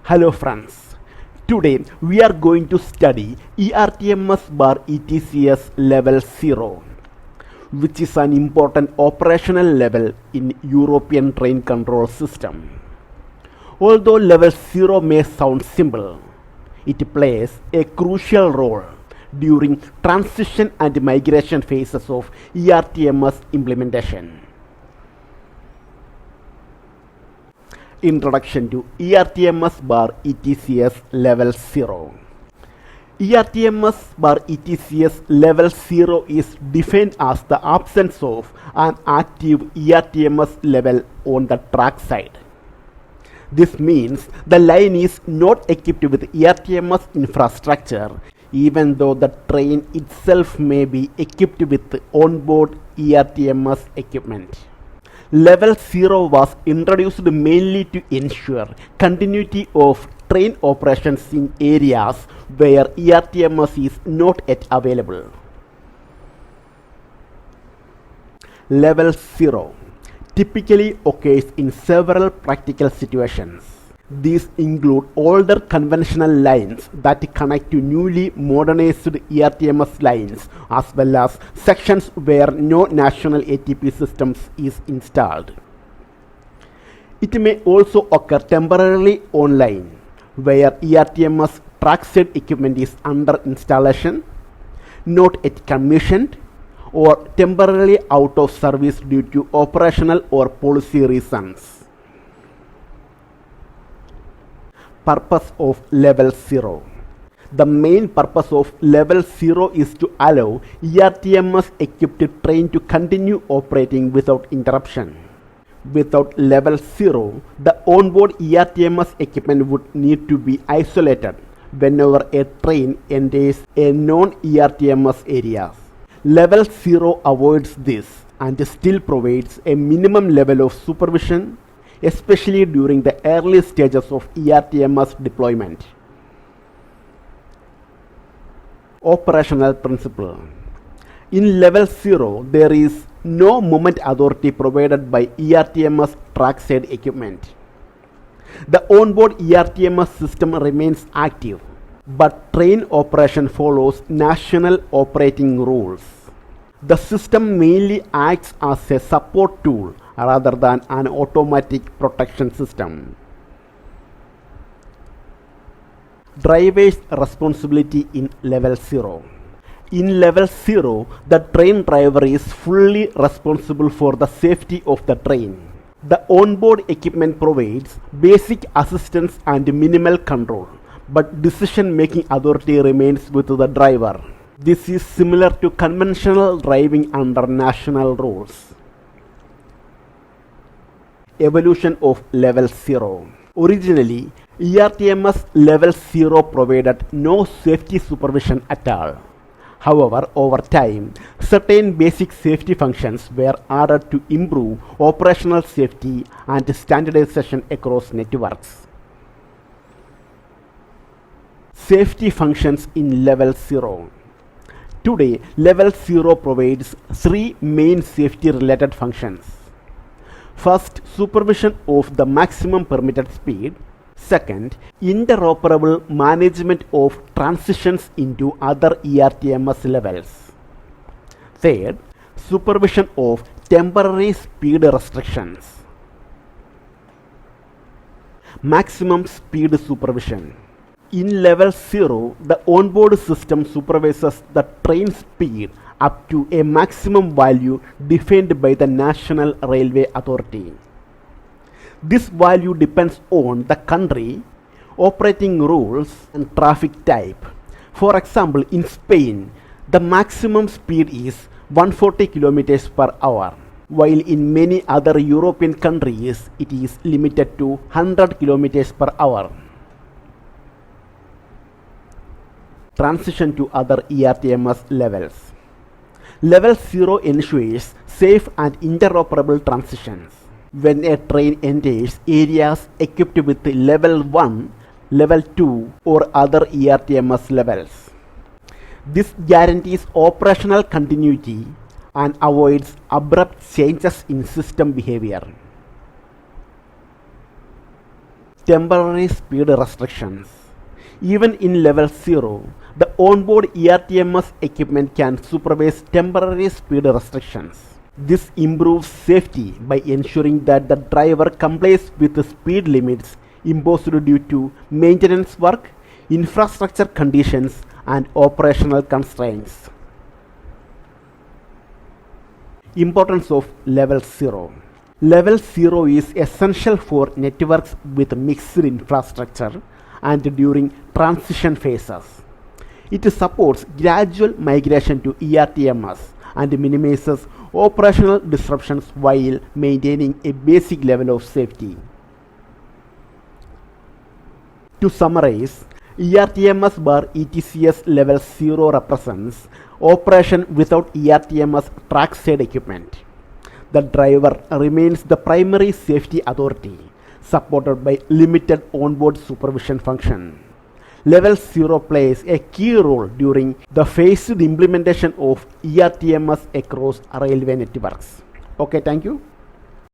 Hello friends, today we are going to study ERTMS bar ETCS level 0, which is an important operational level in European train control system. Although level 0 may sound simple, it plays a crucial role during transition and migration phases of ERTMS implementation. Introduction to ERTMS bar ETCS level 0. ERTMS bar ETCS level 0 is defined as the absence of an active ERTMS level on the track side. This means the line is not equipped with ERTMS infrastructure, even though the train itself may be equipped with onboard ERTMS equipment. Level 0 was introduced mainly to ensure continuity of train operations in areas where ERTMS is not yet available. Level 0 typically occurs in several practical situations. These include older conventional lines that connect to newly modernized ERTMS lines, as well as sections where no national ATP systems is installed. It may also occur temporarily on line, where ERTMS trackside equipment is under installation, not yet commissioned, or temporarily out of service due to operational or policy reasons. Purpose of level 0. The main purpose of level 0 is to allow ERTMS equipped train to continue operating without interruption. Without level 0, the onboard ERTMS equipment would need to be isolated whenever a train enters a non-ERTMS area. Level 0 avoids this and still provides a minimum level of supervision, especially during the early stages of ERTMS deployment. Operational principle. In level 0, there is no movement authority provided by ERTMS trackside equipment. The onboard ERTMS system remains active, but train operation follows national operating rules. The system mainly acts as a support tool rather than an automatic protection system. Driver's responsibility in level 0. In level 0, the train driver is fully responsible for the safety of the train. The onboard equipment provides basic assistance and minimal control, but decision-making authority remains with the driver. This is similar to conventional driving under national rules. Evolution of level 0. Originally, ERTMS level 0 provided no safety supervision at all. However, over time, certain basic safety functions were added to improve operational safety and standardization across networks. Safety functions in level 0. Today, level 0 provides three main safety-related functions. First, supervision of the maximum permitted speed. Second, interoperable management of transitions into other ERTMS levels. Third, supervision of temporary speed restrictions. Maximum speed supervision. In level 0, the onboard system supervises the train speed up to a maximum value defined by the National Railway Authority. This value depends on the country, operating rules, and traffic type. For example, in Spain, the maximum speed is 140 km per hour, while in many other European countries it is limited to 100 km per hour. Transition to other ERTMS levels. Level 0 ensures safe and interoperable transitions. When a train enters areas equipped with level 1, level 2 or other ERTMS levels. This guarantees operational continuity and avoids abrupt changes in system behavior. temporary speed restrictions. Even in level 0, the onboard ERTMS equipment can supervise temporary speed restrictions. This improves safety by ensuring that the driver complies with the speed limits imposed due to maintenance work, infrastructure conditions, and operational constraints. Importance of level 0. Level 0 is essential for networks with mixed infrastructure and during transition phases. It supports gradual migration to ERTMS and minimizes operational disruptions while maintaining a basic level of safety. To summarize, ERTMS bar ETCS level 0 represents operation without ERTMS trackside equipment. The driver remains the primary safety authority, supported by limited onboard supervision function. Level 0 plays a key role during the phased implementation of ERTMS across railway networks. Okay, thank you.